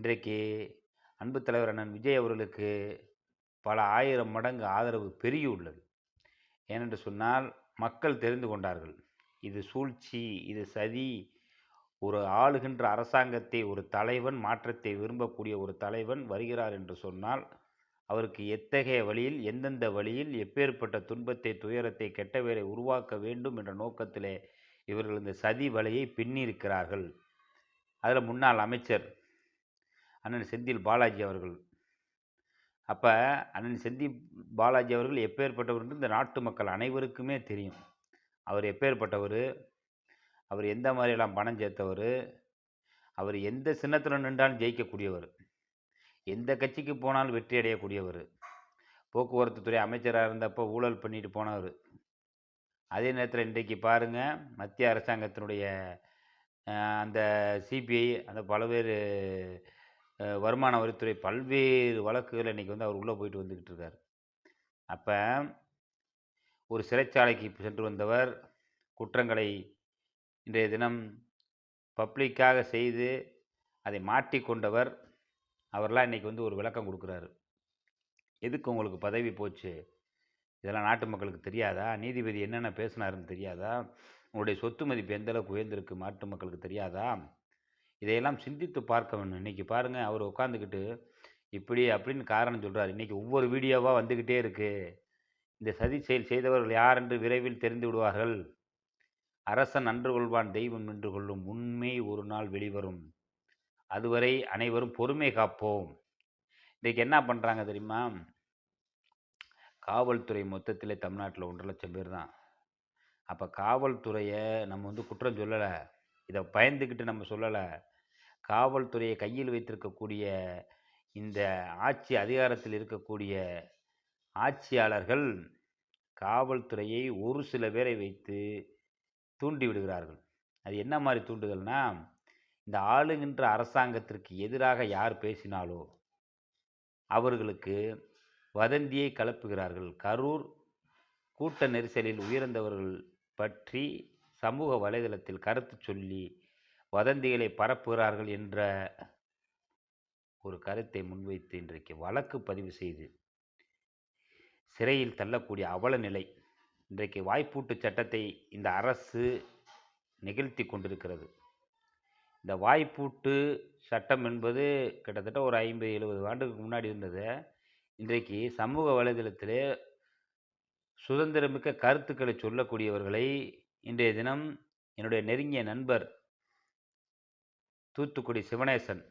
இன்றைக்கு அன்பு தலைவர் அண்ணன் விஜய் அவர்களுக்கு பல ஆயிரம் மடங்கு ஆதரவு பெருகியுள்ளது. ஏனென்று சொன்னால் மக்கள் தெரிந்து கொண்டார்கள். இது சூழ்ச்சி, இது சதி. ஒரு ஆளுகின்ற அரசாங்கத்தை ஒரு தலைவன், மாற்றத்தை விரும்பக்கூடிய ஒரு தலைவன் வருகிறார் என்று சொன்னால் அவருக்கு எத்தகைய வழியில், எந்தெந்த வழியில், எப்பேற்பட்ட துன்பத்தை, துயரத்தை, கெட்ட பெயரை உருவாக்க வேண்டும் என்ற நோக்கத்திலே இவர்கள் இந்த சதி வலையை பின்னியிருக்கிறார்கள். அதில் முன்னாள் அமைச்சர் அண்ணன் செந்தில் பாலாஜி அவர்கள். அப்போ அண்ணன் செந்தில் பாலாஜி அவர்கள் எப்பேற்பட்டவர் என்று இந்த நாட்டு மக்கள் அனைவருக்குமே தெரியும். அவர் எப்பேற்பட்டவர், அவர் எந்த மாதிரியெல்லாம் பணம் சேர்த்தவர், அவர் எந்த சின்னத்தில் நின்றாலும் ஜெயிக்கக்கூடியவர், எந்த கட்சிக்கு போனாலும் வெற்றி அடையக்கூடியவர், போக்குவரத்து துறை அமைச்சராக இருந்தப்போ ஊழல் பண்ணிட்டு போனவர். அதே நேரத்தில் இன்றைக்கு பாருங்கள், மத்திய அரசாங்கத்தினுடைய அந்த சிபிஐ, அந்த பல்வேறு வருமான வரித்துறை பல்வேறு வழக்குகள் இன்றைக்கி அவர் உள்ளே போயிட்டு வந்துக்கிட்டு இருக்கார். அப்போ ஒரு சிறைச்சாலைக்கு சென்று வந்தவர், குற்றங்களை இன்றைய தினம் பப்ளிக்காக செய்து அதை மாட்டிக்கொண்டவர், அவரெல்லாம் இன்றைக்கி ஒரு விளக்கம் கொடுக்குறாரு. எதுக்கு உங்களுக்கு பதவி போச்சு? இதெல்லாம் நாட்டு மக்களுக்கு தெரியாதா? நீதிபதி என்னென்ன பேசினாருன்னு தெரியாதா? உங்களுடைய சொத்து மதிப்பு எந்தளவுக்கு உயர்ந்திருக்கு நாட்டு மக்களுக்கு தெரியாதா? இதையெல்லாம் சிந்தித்து பார்க்க வேண்டும். இன்றைக்கி பாருங்கள், அவர் உட்காந்துக்கிட்டு இப்படி அப்படின்னு காரணம் சொல்கிறார். இன்றைக்கி ஒவ்வொரு வீடியோவாக வந்துக்கிட்டே இருக்குது. இந்த சதி செயல் செய்தவர்கள் யார் என்று விரைவில் தெரிந்து விடுவார்கள். அரசன் அன்று கொள்வான், தெய்வம் நின்று கொள்ளும். உண்மை ஒரு நாள் வெளிவரும். அதுவரை அனைவரும் பொறுமை காப்போம். இன்றைக்கி என்ன பண்ணுறாங்க தெரியுமா? காவல்துறை மொத்தத்திலே தமிழ்நாட்டில் 1,00,000 பேர் தான். அப்போ காவல்துறையை நம்ம குற்றம் சொல்லலை, இதை பயந்துக்கிட்டு நம்ம சொல்லலை. காவல்துறையை கையில் வைத்திருக்கக்கூடிய இந்த ஆட்சி அதிகாரத்தில் இருக்கக்கூடிய ஆட்சியாளர்கள் காவல்துறையை ஒரு சில பேரை வைத்து தூண்டி விடுகிறார்கள். அது என்ன மாதிரி தூண்டுதல்னா, இந்த ஆளுகின்ற அரசாங்கத்திற்கு எதிராக யார் பேசினாலோ அவர்களுக்கு வதந்தியை கலப்புகிறார்கள். கரூர் கூட்ட நெரிசலில் உயிரிழந்தவர்கள் பற்றி சமூக வலைதளத்தில் கருத்து சொல்லி வதந்திகளை பரப்புகிறார்கள் என்ற ஒரு கருத்தை முன்வைத்து இன்றைக்கு வழக்கு பதிவு செய்து சிறையில் தள்ளக்கூடிய அவல நிலை. இன்றைக்கு வாய்ப்பூட்டு சட்டத்தை இந்த அரசு நிகழ்த்தி கொண்டிருக்கிறது. இந்த வாய்ப்பூட்டு சட்டம் என்பது கிட்டத்தட்ட ஒரு 50-70 ஆண்டுகளுக்கு முன்னாடி இருந்தது. இன்றைக்கு சமூக வலைதளத்திலே சுதந்திரமிக்க கருத்துக்களை சொல்லக்கூடியவர்களை இன்றைய தினம் என்னுடைய நெருங்கிய நண்பர் தூத்துக்குடி சிவனேசன்